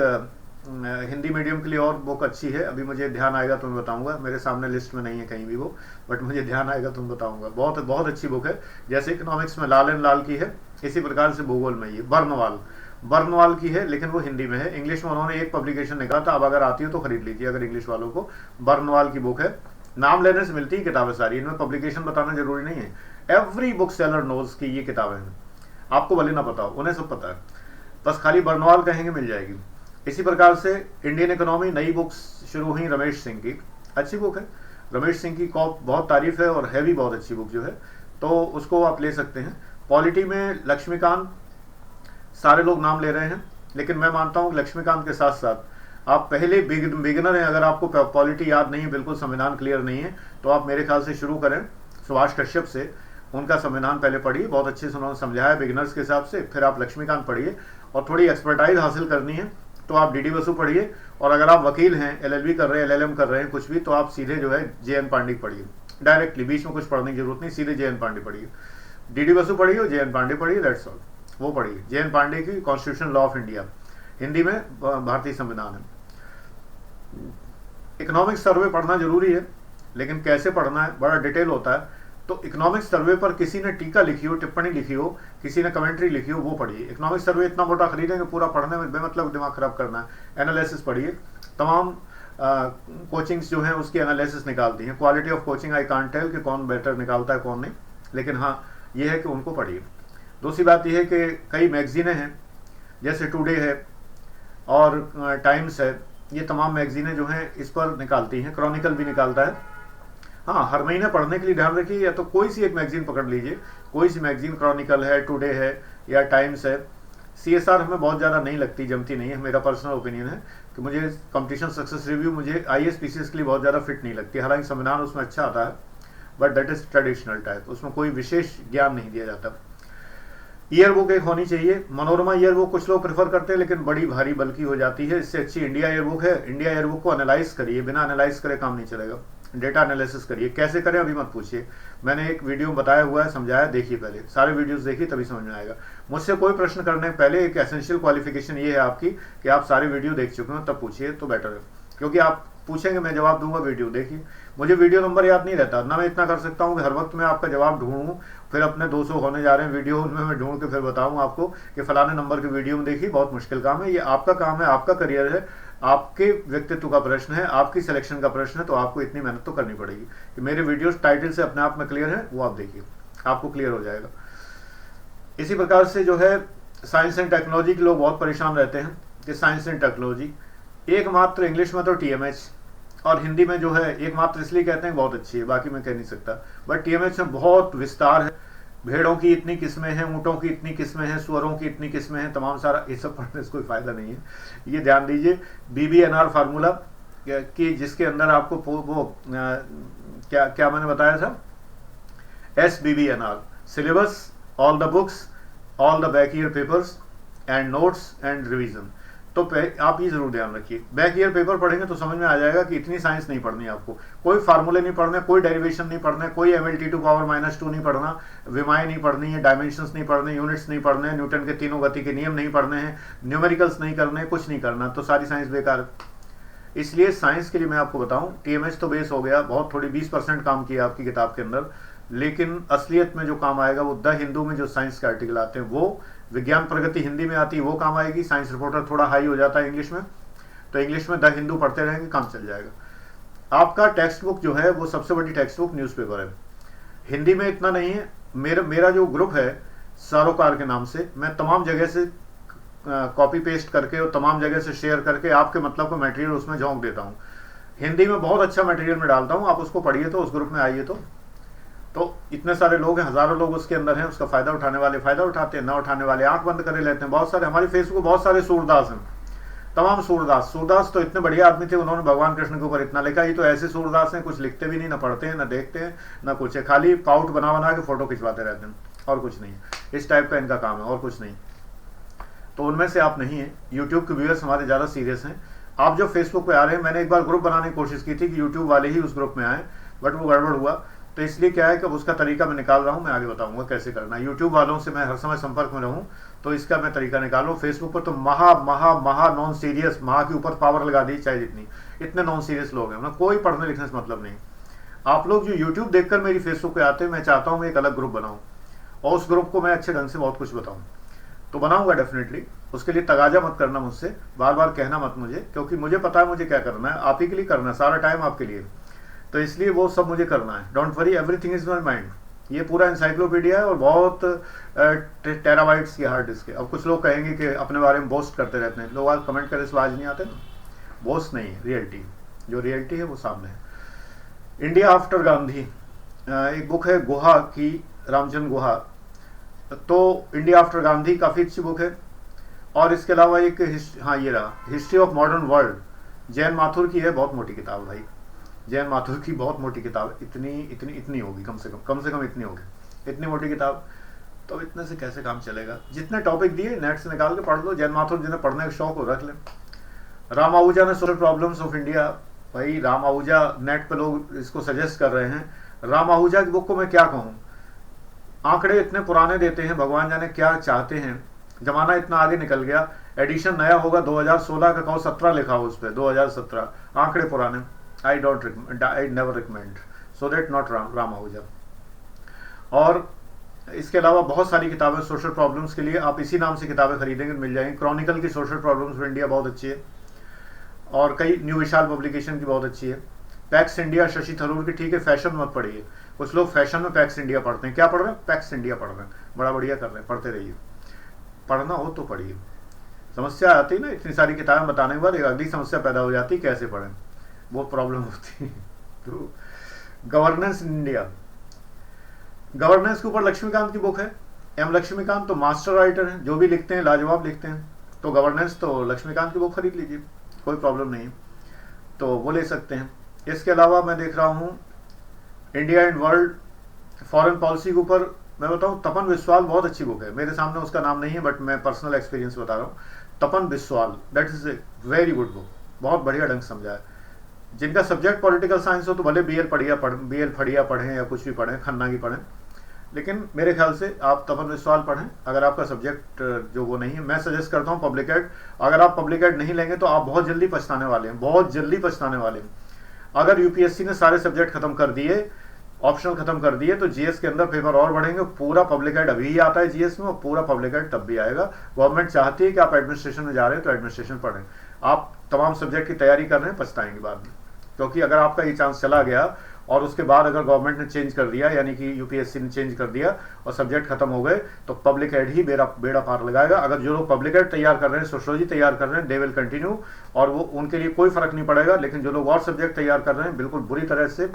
हिंदी मीडियम के लिए और बुक अच्छी है, अभी मुझे ध्यान आएगा तो मैं बताऊंगा, मेरे सामने लिस्ट में नहीं है कहीं भी वो, बट मुझे ध्यान आएगा तो मैं बताऊंगा। बहुत बहुत अच्छी बुक है, जैसे इकोनॉमिक्स में लाल एंड लाल की है, इसी प्रकार से भूगोल में ये बर्नवाल की है, लेकिन वो हिंदी में है। इंग्लिश में उन्होंने एक पब्लिकेशन निकाला था, अब अगर आती हो तो खरीद लीजिए अगर इंग्लिश वालों को। बर्नवाल की बुक है, नाम लेने से मिलती है किताबें सारी, इनमें पब्लिकेशन बताना जरूरी नहीं है। एवरी बुक सेलर नोज की ये किताबें हैं, आपको भले ना पता हो, उन्हें सब पता है, बस खाली बर्नवाल कहेंगे मिल जाएगी। इसी प्रकार से इंडियन इकोनॉमी, नई बुक्स शुरू हुई रमेश सिंह की, अच्छी बुक है। रमेश सिंह की बहुत तारीफ है और है भी बहुत अच्छी बुक जो है, तो उसको आप ले सकते हैं। पॉलिटी में लक्ष्मीकांत, सारे लोग नाम ले रहे हैं, लेकिन मैं मानता हूँ लक्ष्मीकांत के साथ साथ आप पहले बिगिनर हैं, अगर आपको पॉलिटी याद नहीं है, बिल्कुल संविधान क्लियर नहीं है, तो आप मेरे ख्याल से शुरू करें सुभाष कश्यप से, उनका संविधान पहले पढ़िए, बहुत अच्छे से उन्होंने समझाया बिगिनर्स के हिसाब से। फिर आप लक्ष्मीकांत पढ़िए, और थोड़ी एक्सपर्टाइज हासिल करनी है तो आप डी बसु पढ़िए, और अगर आप वकील हैं, LLB कर रहे हैं, LLM कर रहे हैं, कुछ भी, तो आप सीधे जो है JN पांडे पढ़िए डायरेक्टली, बीच में कुछ पढ़ने की जरूरत नहीं, सीधे JN पांडे पढ़िए। डी बसु पढ़िए और JN पांडे पढ़िए, दैट्स ऑल, वो पढ़िए। JN पांडे की constitution law of India, Hindi में भारतीय संविधान है। इकोनॉमिक सर्वे पढ़ना जरूरी है, लेकिन कैसे पढ़ना है, बड़ा डिटेल होता है। तो इकोनॉमिक सर्वे पर किसी ने टीका लिखी हो, टिप्पणी लिखी हो, किसी ने कमेंट्री लिखी हो, वो पढ़िए। इकोनॉमिक सर्वे इतना मोटा खरीदेंगे, पूरा पढ़ने में बेमतलब दिमाग खराब करना है। एनालिसिस पढ़िए, तमाम कोचिंग्स जो हैं उसकी एनालिसिस निकालती हैं। Quality of coaching I can't tell कि कौन बेटर निकालता है कौन नहीं, लेकिन हाँ ये है कि उनको पढ़िए। दूसरी बात यह है कि कई मैगजीनें हैं, जैसे टुडे है और टाइम्स है, ये तमाम मैगजीनें जो हैं इस पर निकालती हैं। क्रॉनिकल भी निकालता है। हाँ, हर महीने पढ़ने के लिए ध्यान रखिए, या तो कोई सी एक मैगजीन पकड़ लीजिए, कोई सी मैगजीन, क्रॉनिकल है, टुडे है या टाइम्स है। CSR हमें बहुत ज़्यादा नहीं लगती, जमती नहीं है, मेरा पर्सनल ओपिनियन है कि मुझे कंपटीशन सक्सेस रिव्यू, मुझे IAS PCS के लिए बहुत ज़्यादा फिट नहीं लगती। हालांकि संविधान उसमें अच्छा आता है, but that is traditional type, उसमें कोई विशेष ज्ञान नहीं दिया जाता। ईयर बुक एक होनी चाहिए। मनोरमा ईयर बुक कुछ लोग प्रेफर करते हैं, लेकिन बड़ी भारी बल्कि हो जाती है, इससे अच्छी इंडिया ईयर बुक है। इंडिया ईयर बुक को एनालाइज करिए, बिना एनालाइज करे काम नहीं चलेगा। डेटा एनालिसिस करिए, कैसे करें अभी मत पूछिए, मैंने एक वीडियो में बताया हुआ है, समझाया, देखिए पहले सारे वीडियोस देखिए तभी समझ में आएगा। मुझसे कोई प्रश्न करने पहले एक एसेंशियल क्वालिफिकेशन ये है आपकी कि आप सारे वीडियो देख चुके हो, तब पूछिए तो बेटर है। क्योंकि आप पूछेंगे मैं जवाब दूंगा। वीडियो देखिए, मुझे वीडियो नंबर याद नहीं रहता ना, मैं इतना कर सकता हूँ कि हर वक्त मैं आपका जवाब ढूंढूं, फिर अपने 200 होने जा रहे हैं वीडियो, उनमें मैं ढूंढ के फिर बताऊँ आपको कि फलाने नंबर की वीडियो में देखिए। बहुत मुश्किल काम है, ये आपका काम है, आपका करियर है, आपके व्यक्तित्व का प्रश्न है, आपकी सिलेक्शन का प्रश्न है, तो आपको इतनी मेहनत तो करनी पड़ेगी कि मेरे वीडियोस टाइटल से अपने आप में क्लियर है, वो आप देखिए, आपको क्लियर हो जाएगा। इसी प्रकार से जो है साइंस एंड टेक्नोलॉजी के लोग बहुत परेशान रहते हैं कि साइंस एंड टेक्नोलॉजी एकमात्र इंग्लिश में तो टीएमएच, और हिंदी में जो है एकमात्र इसलिए कहते हैं बहुत अच्छी है, बाकी मैं कह नहीं सकता, बट टीएमएच में बहुत विस्तार है। भेड़ों की इतनी किस्में हैं, ऊँटों की इतनी किस्में हैं, सुअरों की इतनी किस्में हैं, तमाम सारा, ये सब पढ़ने से कोई फायदा नहीं है। ये ध्यान दीजिए, BBNR फार्मूला कि जिसके अंदर आपको वो क्या क्या मैंने बताया था, SBBNR, syllabus, all the books, all the back year papers and notes and revision. तो आप ये जरूर ध्यान रखिए, बैक ईयर पेपर पढ़ेंगे तो समझ में आ जाएगा कि इतनी साइंस नहीं पढ़नी आपको, कोई फार्मूले नहीं पढ़ने, कोई डेरिवेशन नहीं पढ़ना, कोई MLT2 पावर -2 नहीं पढ़ना, विमाएँ नहीं पढ़नी है, डायमेंशंस नहीं पढ़ने, यूनिट्स नहीं पढ़ने, न्यूटन के तीनों गति के नियम नहीं पढ़ने हैं, न्यूमेरिकल्स नहीं करने, कुछ नहीं करना, तो सारी साइंस बेकार है। इसलिए साइंस के लिए मैं आपको बताऊं, TMH तो बेस हो गया, बहुत थोड़ी 20% काम किया आपकी किताब के अंदर, लेकिन असलियत में जो काम आएगा वो द हिंदू में जो साइंस के आर्टिकल आते हैं, वो विज्ञान प्रगति हिंदी में आती है, वो काम आएगी। साइंस रिपोर्टर थोड़ा हाई हो जाता है इंग्लिश में, तो इंग्लिश में द हिंदू पढ़ते रहेंगे, काम चल जाएगा। आपका टेक्स्ट बुक जो है वो सबसे बड़ी टेक्स्ट बुक न्यूज़पेपर है। हिंदी में इतना नहीं है, मेरा जो ग्रुप है सारोकार के नाम से, मैं तमाम जगह से कॉपी पेस्ट करके और तमाम जगह से शेयर करके आपके मतलब को मटेरियल उसमें झोंक देता हूँ। हिंदी में बहुत अच्छा मटेरियल में डालता हूँ, आप उसको पढ़िए, तो उस ग्रुप में आइए। तो इतने सारे लोग हैं, हजारों लोग उसके अंदर हैं, उसका फायदा उठाने वाले फायदा उठाते हैं, ना उठाने वाले आंख बंद करे लेते हैं। बहुत सारे हमारे फेसबुक बहुत सारे सूरदास हैं, तमाम सूरदास तो इतने बढ़िया आदमी थे, उन्होंने भगवान कृष्ण के ऊपर इतना लिखा। ये तो ऐसे सूरदास हैं, कुछ लिखते भी नहीं, ना पढ़ते हैं, ना देखते हैं, ना कुछ है, खाली पाउट बना बना के फोटो खिंचवाते रहते हैं, और कुछ नहीं। इस टाइप का इनका काम है, और कुछ नहीं। तो उनमें से आप नहीं है। यूट्यूब के व्यूअर्स हमारे ज़्यादा सीरियस हैं। आप जो फेसबुक पे आ रहे हैं, मैंने एक बार ग्रुप बनाने की कोशिश की थी कि यूट्यूब वाले ही उस ग्रुप में आए, बट वो गड़बड़ हुआ। तो इसलिए क्या है कि उसका तरीका मैं निकाल रहा हूँ, मैं आगे बताऊंगा कैसे करना है। यूट्यूब वालों से मैं हर समय संपर्क में रहूँ, तो इसका मैं तरीका निकाल रहा हूँ। फेसबुक पर तो महा नॉन सीरियस, महा के ऊपर पावर लगा दी चाहे जितनी, इतने नॉन सीरियस लोग हैं, उन्हें कोई पढ़ने लिखने से मतलब नहीं। आप लोग जो यूट्यूब देखकर मेरी फेसबुक पे आते हैं, मैं चाहता हूँ एक अलग ग्रुप बनाऊँ और उस ग्रुप को मैं अच्छे ढंग से बहुत कुछ बताऊँ। तो बनाऊंगा डेफिनेटली, उसके लिए तगाजा मत करना मुझसे, बार बार कहना मत मुझे, क्योंकि मुझे पता है मुझे क्या करना है, आप ही के लिए करना है, सारा टाइम आपके लिए, तो इसलिए वो सब मुझे करना है। Don't worry, everything is my mind. ये पूरा इंसाइक्लोपीडिया है और बहुत टेराबाइट्स की हार्ड डिस्क है। अब कुछ लोग कहेंगे कि अपने बारे में बोस्ट करते रहते हैं, लोग आज कमेंट करे आज नहीं आते ना, बोस्ट नहीं है, रियलिटी, जो रियलिटी है वो सामने है। इंडिया आफ्टर गांधी एक बुक है गुहा की, रामचंद्र गुहा, तो इंडिया आफ्टर गांधी काफ़ी अच्छी बुक है। और इसके अलावा एक हाँ ये रहा, history of modern world, Jain Mathur की है, बहुत मोटी किताब भाई, जैन माथुर की बहुत मोटी किताब, इतनी होगी, कम से कम इतनी होगी, इतनी मोटी किताब। तो इतने से कैसे काम चलेगा? जितने टॉपिक दिए नेट से निकाल के पढ़ लो। जैन माथुर जिन्हें पढ़ने का शौक हो रख लें। राम आहूजा ने सोशल प्रॉब्लम्स ऑफ इंडिया, भाई राम आहूजा, नेट पे लोग इसको सजेस्ट कर रहे हैं। राम आहूजा की बुक को मैं क्या कहूँ, आंकड़े इतने पुराने देते हैं, भगवान जाने क्या चाहते हैं, जमाना इतना आगे निकल गया। एडिशन नया होगा 2016 का, कहो 17 लिखा हो उस पर, 2017, आंकड़े पुराने। I never recommend, so that not Ram Ahuja. और इसके अलावा बहुत सारी किताबें सोशल प्रॉब्लम्स के लिए, आप इसी नाम से किताबें खरीदेंगे मिल जाएंगी। क्रॉनिकल की सोशल प्रॉब्लम्स ऑफ इंडिया बहुत अच्छी है, और कई न्यू विशाल पब्लिकेशन की बहुत अच्छी है। पैक्स इंडिया शशि थरूर की ठीक है, फैशन मत पढ़िए। कुछ लोग फैशन में पैक्स इंडिया पढ़ते हैं, क्या पढ़ रहे हैं? पैक्स इंडिया पढ़ रहे हैं, बड़ा बढ़िया कर रहे हैं, पढ़ते रहिए। पढ़ना हो तो पढ़िए। समस्या आती ना, इतनी सारी किताबें बताने के बाद एक अगली समस्या पैदा हो जाती, कैसे पढ़ें, वो प्रॉब्लम होती है। तो गवर्नेंस इन इंडिया, गवर्नेंस के ऊपर लक्ष्मीकांत की बुक है। एम लक्ष्मीकांत तो मास्टर राइटर हैं, जो भी लिखते हैं लाजवाब लिखते हैं। तो गवर्नेंस तो लक्ष्मीकांत की बुक खरीद लीजिए, कोई प्रॉब्लम नहीं है, तो वो ले सकते हैं। इसके अलावा मैं देख रहा हूँ India and world foreign policy के ऊपर, मैं बताऊँ तपन बिस्वाल बहुत अच्छी बुक है। मेरे सामने उसका नाम नहीं है, बट मैं पर्सनल एक्सपीरियंस बता रहा हूँ। Tapan Biswal, that is a very good book, बहुत बढ़िया ढंग से समझा है। जिनका सब्जेक्ट पॉलिटिकल साइंस हो तो भले BL फड़िया पढ़ें या कुछ भी पढ़ें, खन्ना की पढ़ें, लेकिन मेरे ख्याल से आप तपन सवाल पढ़ें। अगर आपका सब्जेक्ट जो वो नहीं है, मैं सजेस्ट करता हूँ पब्लिक एड। अगर आप पब्लिक एड नहीं लेंगे तो आप बहुत जल्दी पछताने वाले हैं, बहुत जल्दी पछताने वाले हैं। अगर यूपीएससी ने सारे सब्जेक्ट खत्म कर दिए, ऑप्शनल खत्म कर दिए, तो जीएस के अंदर पेपर और बढ़ेंगे। पूरा पब्लिक एड अभी ही आता है जीएस में, और पूरा पब्लिक एड तब भी आएगा। गवर्नमेंट चाहती है कि आप एडमिनिस्ट्रेशन में जा रहे हैं तो एडमिनिस्ट्रेशन पढ़ें। आप तमाम सब्जेक्ट की तैयारी कर रहे हैं, पछताएंगे बाद में। क्योंकि अगर आपका ये चांस चला गया और उसके बाद अगर गवर्नमेंट ने चेंज कर दिया, यानी कि यूपीएससी ने चेंज कर दिया और सब्जेक्ट खत्म हो गए, तो पब्लिक एड ही बेड़ा पार लगाएगा। अगर जो लोग पब्लिक एड तैयार कर रहे हैं, सोशियोलॉजी तैयार कर रहे हैं, दे विल कंटिन्यू, और वो उनके लिए कोई फर्क नहीं पड़ेगा। लेकिन जो लोग और सब्जेक्ट तैयार कर रहे हैं, बिल्कुल बुरी तरह से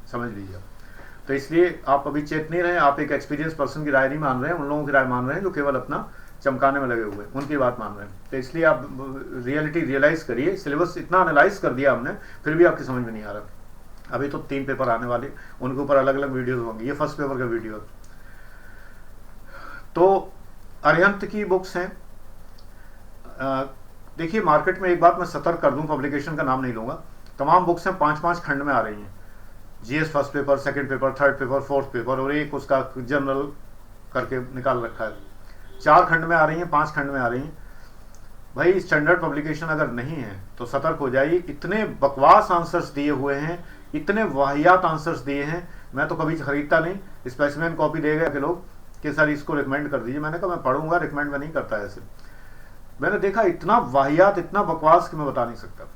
समझ लीजिए। तो इसलिए आप अभी चेत नहीं रहे, आप एक एक्सपीरियंस पर्सन की राय नहीं मान रहे हैं, उन लोगों की राय मान रहे हैं जो केवल अपना चमकाने में लगे हुए, उनकी बात मान रहे हैं। तो इसलिए आप रियलिटी रियलाइज करिए। सिलेबस इतना एनालाइज कर दिया हमने, फिर भी आपकी समझ में नहीं आ रहा। अभी तो 3 पेपर आने वाले, उनके ऊपर अलग अलग वीडियोस होंगे। ये फर्स्ट पेपर का वीडियो है। तो अरिहंत की बुक्स हैं। देखिए, मार्केट में एक बात मैं सतर्क कर दूं, पब्लिकेशन का नाम नहीं लूंगा, तमाम बुक्स हैं 5-5 खंड में आ रही हैं। GS first paper, second paper, third paper, fourth paper, और एक उसका जनरल करके निकाल रखा है। 4 खंड में आ रही हैं, 5 खंड में आ रही हैं। भाई स्टैंडर्ड पब्लिकेशन अगर नहीं है तो सतर्क हो जाइए। इतने बकवास आंसर्स दिए हुए हैं, इतने वाहियात आंसर्स दिए हैं। मैं तो कभी खरीदता नहीं, स्पेसिमेन कॉपी दे गए के लोग कि सर इसको रिकमेंड कर दीजिए। मैंने कहा मैं पढ़ूंगा, रिकमेंड में नहीं करता ऐसे। मैंने देखा इतना वाहियात, इतना बकवास कि मैं बता नहीं सकता।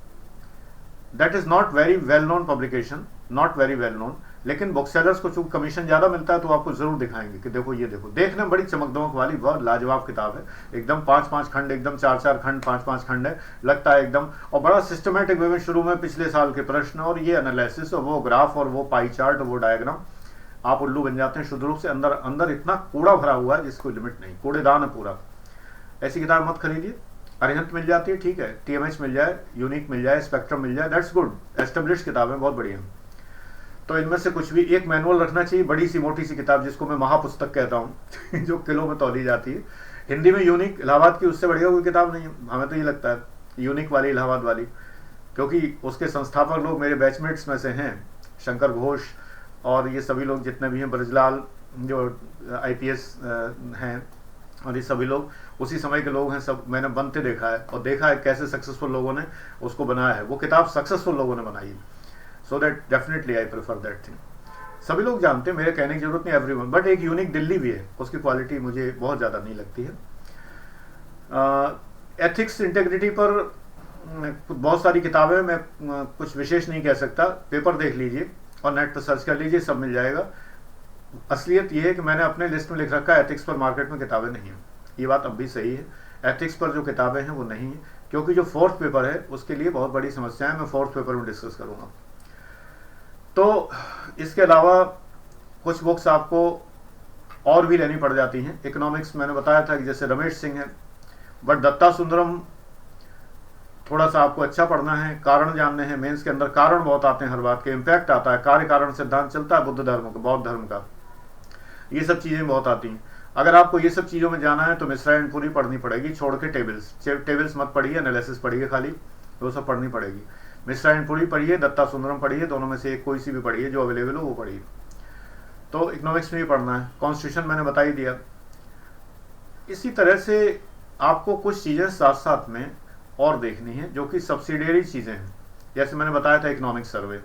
That is not very well known publication, not very well known. लेकिन बुक सेलर्स को चूंकि कमीशन ज्यादा मिलता है तो आपको जरूर दिखाएंगे कि देखो ये देखो। देखने में बड़ी चमक दमक वाली बहुत लाजवाब किताब है, एकदम 5-5 खंड, एकदम 4-4 खंड, 5-5 खंड है, लगता है एकदम। और बड़ा सिस्टमेटिक वे में शुरू में पिछले साल के प्रश्न और ये एनालिसिस और वो ग्राफ और वो पाई चार्ट और वो डायग्राम, आप उल्लू बन जाते हैं शुद्ध रूप से। अंदर अंदर इतना कूड़ा भरा हुआ है जिसको लिमिट नहीं, कूड़ेदान है पूरा। ऐसी किताब मत खरीदिए। अरिहंत मिल जाती है, ठीक है, टीएमएच मिल जाए, यूनिक मिल जाए, स्पेक्ट्रम मिल जाए, दैट्स गुड। एस्टेब्लिश्ड किताबें बहुत बढ़िया। तो इनमें से कुछ भी एक मैनुअल रखना चाहिए, बड़ी सी मोटी सी किताब जिसको मैं महापुस्तक कहता हूँ जो किलो में तौली जाती है। हिंदी में यूनिक इलाहाबाद की उससे बढ़िया कोई किताब नहीं है, हमें तो ये लगता है, यूनिक वाली, इलाहाबाद वाली। क्योंकि उसके संस्थापक लोग मेरे बैचमेट्स में से हैं, शंकर घोष और ये सभी लोग जितने भी हैं, ब्रजलाल जो IPS हैं, और ये सभी लोग उसी समय के लोग हैं। सब मैंने बनते देखा है और देखा है कैसे सक्सेसफुल लोगों ने उसको बनाया है। वो किताब सक्सेसफुल लोगों ने बनाई है। So that definitely I prefer that thing. सभी लोग जानते हैं, मेरे कहने की जरूरत नहीं, एवरीवन। बट एक यूनिक दिल्ली भी है, उसकी क्वालिटी मुझे बहुत ज़्यादा नहीं लगती है। एथिक्स इंटेग्रिटी पर बहुत सारी किताबें, मैं कुछ विशेष नहीं कह सकता। पेपर देख लीजिए और नेट पर सर्च कर लीजिए, सब मिल जाएगा। असलियत यह है कि मैंने अपने लिस्ट में लिख रखा है एथिक्स पर मार्केट में किताबें नहीं हैं। ये बात अब भी सही है, एथिक्स पर जो किताबें हैं वो नहीं है, क्योंकि जो 4th पेपर है उसके लिए बहुत बड़ी समस्या है। मैं 4th पेपर में डिस्कस करूँगा। तो इसके अलावा कुछ बुक्स आपको और भी लेनी पड़ जाती हैं। इकोनॉमिक्स मैंने बताया था कि जैसे रमेश सिंह है, बट दत्ता सुंदरम थोड़ा सा आपको अच्छा पढ़ना है, कारण जानने हैं। मेंस के अंदर कारण बहुत आते हैं, हर बात के इम्पैक्ट आता है, कार्य कारण सिद्धांत चलता है बुद्ध धर्म का, बौद्ध धर्म का, ये सब चीज़ें बहुत आती हैं। अगर आपको ये सब चीज़ों में जाना है तो मिश्रा एंड पूरी पढ़नी पड़ेगी, छोड़ के टेबल्स मत पढ़िए, एनालिसिस पढ़िए खाली, वो सब पढ़नी पड़ेगी। मिश्रा एंड पूरी पढ़िए, दत्ता सुंदरम पढ़िए, दोनों में से एक कोई सी भी पढ़िए जो अवेलेबल हो वो पढ़िए। तो इकोनॉमिक्स में भी पढ़ना है। कॉन्स्टिट्यूशन मैंने बता ही दिया। इसी तरह से आपको कुछ चीज़ें साथ साथ में और देखनी है जो कि सब्सिडियरी चीज़ें हैं। जैसे मैंने बताया था इकोनॉमिक सर्वे,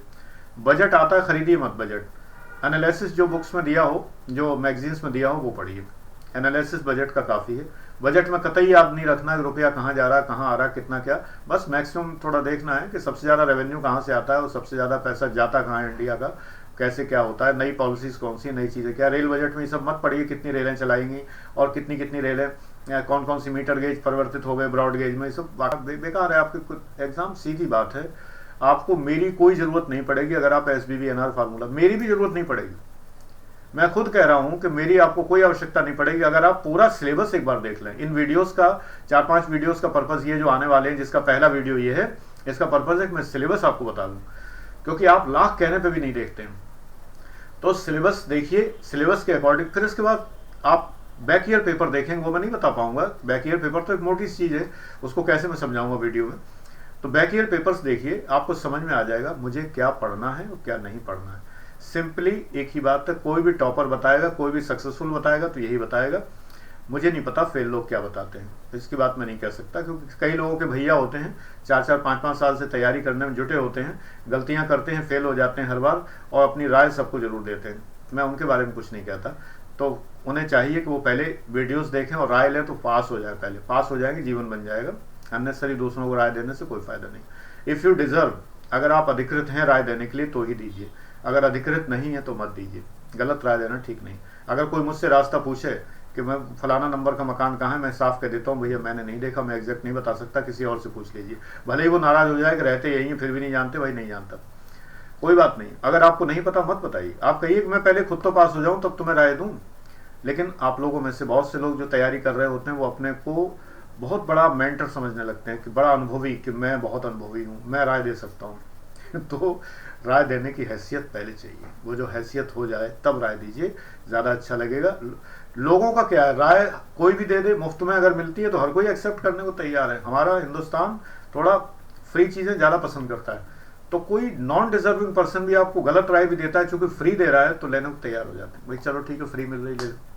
बजट आता है, खरीदिए मत बजट। एनालिसिस जो बुक्स में दिया हो, जो मैगजीन्स में दिया हो वो पढ़िए। एनालिसिस बजट का काफ़ी है। बजट में कतई याद नहीं रखना है रुपया कहाँ जा रहा है, कहाँ आ रहा है, कितना क्या, बस मैक्सिमम थोड़ा देखना है कि सबसे ज़्यादा रेवेन्यू कहाँ से आता है और सबसे ज़्यादा पैसा जाता कहाँ है इंडिया का, कैसे क्या होता है, नई पॉलिसीज कौन सी, नई चीज़ें क्या। रेल बजट में ये सब मत पढ़िए, कितनी रेलें चलाएंगी और कितनी कितनी रेलें, कौन कौन सी मीटर गेज परिवर्तित हो गए ब्रॉड गेज में, ये सब बात बेकार है। आपकी कुछ एग्जाम सीधी बात है, आपको मेरी कोई ज़रूरत नहीं पड़ेगी। अगर आप SBBNR फार्मूला, मेरी भी ज़रूरत नहीं पड़ेगी, मैं खुद कह रहा हूं कि मेरी आपको कोई आवश्यकता नहीं पड़ेगी। अगर आप पूरा सिलेबस एक बार देख लें, इन वीडियोस का 4-5 वीडियोस का पर्पस ये जो आने वाले हैं, जिसका पहला वीडियो ये है, इसका पर्पस है कि मैं सिलेबस आपको बता दूं, क्योंकि आप लाख कहने पे भी नहीं देखते हैं। तो सिलेबस देखिए, सिलेबस के अकॉर्डिंग। फिर इसके बाद आप बैक ईयर पेपर देखेंगे, वो मैं नहीं बता पाऊंगा। बैक ईयर पेपर तो एक मोटी चीज़ है, उसको कैसे मैं समझाऊंगा वीडियो में। तो बैक ईयर पेपर्स देखिए, आपको समझ में आ जाएगा मुझे क्या पढ़ना है और क्या नहीं पढ़ना है। सिंपली एक ही बात है, कोई भी टॉपर बताएगा, कोई भी सक्सेसफुल बताएगा तो यही बताएगा। मुझे नहीं पता फेल लोग क्या बताते हैं, इसकी बात मैं नहीं कह सकता, क्योंकि कई लोगों के भैया होते हैं 4-4 5-5 साल से तैयारी करने में जुटे होते हैं, गलतियां करते हैं, फेल हो जाते हैं हर बार, और अपनी राय सबको जरूर देते हैं। मैं उनके बारे में कुछ नहीं कहता। तो उन्हें चाहिए कि वो पहले वीडियोस देखें और राय लें, तो पास हो जाए, पहले पास हो जाएंगे, जीवन बन जाएगा। अननेसरी दूसरों को राय देने से कोई फायदा नहीं। इफ़ यू डिजर्व, अगर आप अधिकृत हैं राय देने के लिए तो ही दीजिए, अगर अधिकृत नहीं है तो मत दीजिए। गलत राय देना ठीक नहीं। अगर कोई मुझसे रास्ता पूछे कि मैं फलाना नंबर का मकान कहाँ है, मैं साफ कह देता हूँ भैया मैंने नहीं देखा, मैं एग्जैक्ट नहीं बता सकता, किसी और से पूछ लीजिए। भले ही वो नाराज हो जाए कि रहते यही हैं फिर भी नहीं जानते, भाई नहीं जानता, कोई बात नहीं। अगर आपको नहीं पता मत बताइए, आप कहिए कि मैं पहले खुद तो पास हो जाऊं तब तुम्हें राय दूं। लेकिन आप लोगों में से बहुत से लोग जो तैयारी कर रहे होते हैं वो अपने को बहुत बड़ा मेंटर समझने लगते हैं कि बड़ा अनुभवी, कि मैं बहुत अनुभवी हूँ, मैं राय दे सकता हूँ। तो राय देने की हैसियत पहले चाहिए, वो जो हैसियत हो जाए तब राय दीजिए, ज़्यादा अच्छा लगेगा। लोगों का क्या है, राय कोई भी दे दे, मुफ्त में अगर मिलती है तो हर कोई एक्सेप्ट करने को तैयार है। हमारा हिंदुस्तान थोड़ा फ्री चीज़ें ज़्यादा पसंद करता है, तो कोई नॉन डिजर्विंग पर्सन भी आपको गलत राय भी देता है, चूंकि फ्री दे रहा है तो लेने को तैयार हो जाते हैं, भाई चलो ठीक है फ्री मिल रही ले।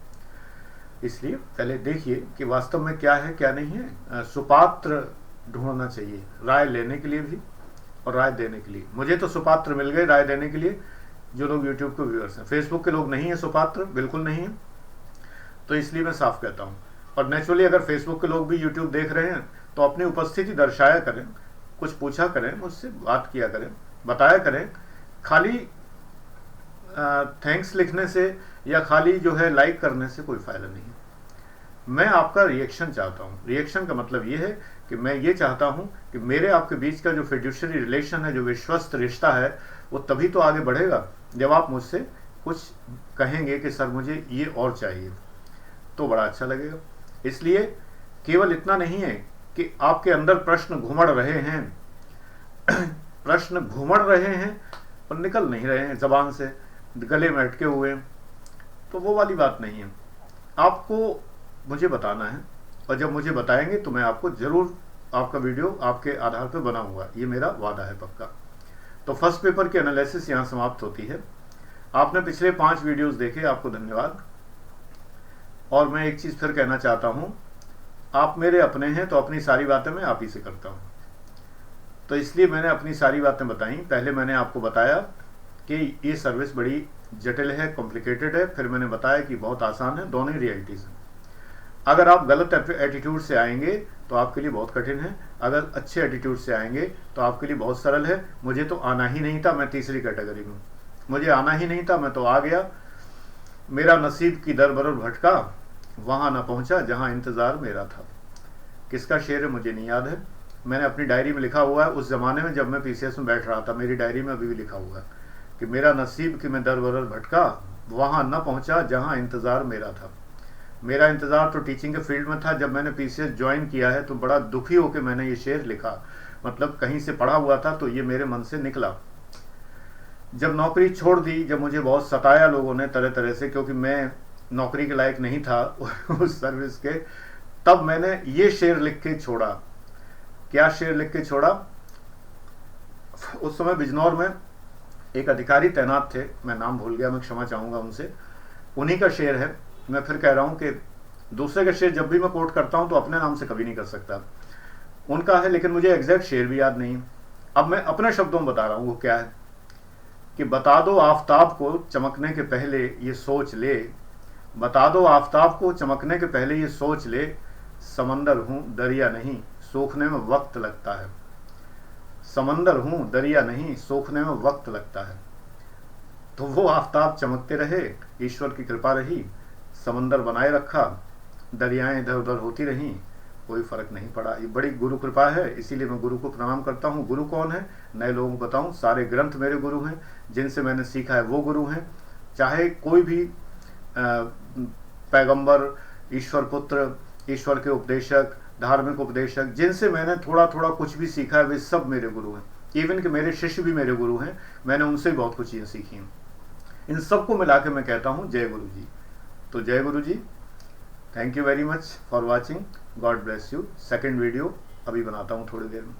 इसलिए पहले देखिए कि वास्तव में क्या है क्या नहीं है। सुपात्र ढूंढना चाहिए राय लेने के लिए भी और राय देने के लिए। मुझे तो सुपात्र मिल गए राय देने के लिए, जो लोग यूट्यूब के व्यूअर्स हैं। फेसबुक के लोग नहीं है सुपात्र, बिल्कुल नहीं है, तो इसलिए मैं साफ कहता हूँ। और नेचुरली अगर फेसबुक के लोग भी यूट्यूब देख रहे हैं तो अपनी उपस्थिति दर्शाया करें, कुछ पूछा करें, मुझसे बात किया करें, बताया करें। खाली थैंक्स लिखने से या खाली जो है लाइक करने से कोई फायदा नहीं है। मैं आपका रिएक्शन चाहता हूँ। रिएक्शन का मतलब ये है कि मैं ये चाहता हूँ कि मेरे आपके बीच का जो फिड्यूशियरी रिलेशन है, जो विश्वस्त रिश्ता है, वो तभी तो आगे बढ़ेगा जब आप मुझसे कुछ कहेंगे कि सर मुझे ये और चाहिए, तो बड़ा अच्छा लगेगा। इसलिए केवल इतना नहीं है कि आपके अंदर प्रश्न घुमड़ रहे हैं प्रश्न घुमड़ रहे हैं और निकल नहीं रहे हैं जबान से, गले में अटके हुए हैं, तो वो वाली बात नहीं है। आपको मुझे बताना है, और जब मुझे बताएंगे तो मैं आपको जरूर आपका वीडियो आपके आधार पर बनाऊंगा, ये मेरा वादा है पक्का। तो फर्स्ट पेपर की एनालिसिस यहाँ समाप्त होती है। आपने पिछले 5 वीडियोस देखे, आपको धन्यवाद। और मैं एक चीज़ फिर कहना चाहता हूँ, आप मेरे अपने हैं तो अपनी सारी बातें मैं आप ही से करता हूँ, तो इसलिए मैंने अपनी सारी बातें बताई। पहले मैंने आपको बताया कि ये सर्विस बड़ी जटिल है, कॉम्प्लिकेटेड है, फिर मैंने बताया कि बहुत आसान है, दोनों ही रियलिटीज़ हैं। अगर आप गलत एटीट्यूड से आएंगे तो आपके लिए बहुत कठिन है, अगर अच्छे एटीट्यूड से आएंगे तो आपके लिए बहुत सरल है। मुझे तो आना ही नहीं था, मैं तीसरी कैटेगरी में, मुझे आना ही नहीं था, मैं तो आ गया। मेरा नसीब की दर बदर भटका, वहाँ न पहुँचा जहाँ इंतज़ार मेरा था। किसका शेर है मुझे नहीं याद है, मैंने अपनी डायरी में लिखा हुआ है, उस ज़माने में जब मैं पीसीएस में बैठ रहा था, मेरी डायरी में अभी भी लिखा हुआ है कि मेरा नसीब की मैं दर बदर भटका, वहाँ न पहुँचा जहाँ इंतज़ार मेरा था। मेरा इंतज़ार तो टीचिंग के फील्ड में था। जब मैंने पीसीएस ज्वाइन किया है तो बड़ा दुखी होकर मैंने ये शेर लिखा, मतलब कहीं से पढ़ा हुआ था तो ये मेरे मन से निकला। जब नौकरी छोड़ दी, जब मुझे बहुत सताया लोगों ने तरह तरह से, क्योंकि मैं नौकरी के लायक नहीं था उस सर्विस के, तब मैंने ये शेर लिख के छोड़ा। क्या शेर लिख के छोड़ा? उस समय बिजनौर में एक अधिकारी तैनात थे, मैं नाम भूल गया, मैं क्षमा चाहूँगा उनसे, उन्हीं का शेर है। मैं फिर कह रहा हूँ कि दूसरे का शेर जब भी मैं कोट करता हूँ तो अपने नाम से कभी नहीं कर सकता, उनका है, लेकिन मुझे एग्जैक्ट शेर भी याद नहीं। अब मैं अपने शब्दों में बता रहा हूँ वो क्या है कि बता दो आफताब को चमकने के पहले ये सोच ले, बता दो आफताब को चमकने के पहले ये सोच ले, समंदर हूँ दरिया नहीं सूखने में वक्त लगता है, समंदर हूँ दरिया नहीं सूखने में वक्त लगता है। तो वो आफताब चमकते रहे, ईश्वर की कृपा रही, समंदर बनाए रखा, दरियाएं इधर उधर होती रहीं, कोई फर्क नहीं पड़ा। ये बड़ी गुरु कृपा है, इसीलिए मैं गुरु को प्रणाम करता हूँ। गुरु कौन है? नए लोगों को बताऊँ, सारे ग्रंथ मेरे गुरु हैं, जिनसे मैंने सीखा है वो गुरु हैं। चाहे कोई भी पैगंबर, ईश्वर पुत्र, ईश्वर के उपदेशक, धार्मिक उपदेशक, जिनसे मैंने थोड़ा थोड़ा कुछ भी सीखा है, वे सब मेरे गुरु हैं। इवन कि मेरे शिष्य भी मेरे गुरु हैं, मैंने उनसे भी बहुत कुछ चीज़ें सीखी हैं। इन सबको मिला के मैं कहता हूँ जय गुरु जी। तो जय गुरु जी, thank you very much for watching, God bless you. Second video अभी बनाता हूँ थोड़ी देर में।